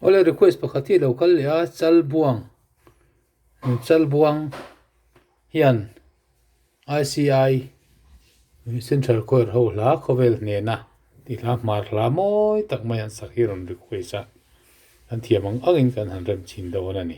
ole request pakhati local ya chalbuang hian ICI central court ho la khovel ne na ti la mar la moi tak mai an sakhiron request a an thiamang angin kan han rem chin do na ni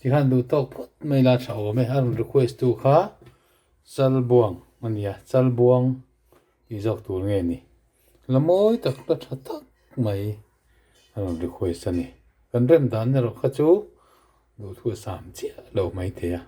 Tihan du tok phut mai la thau me an request tu kha chalbuang ania chalbuang ti jok tur nge ni lamoi tak ta thatak mai an request ani kan rem dan ne ro kha chu du thu sam chia lo mai the ya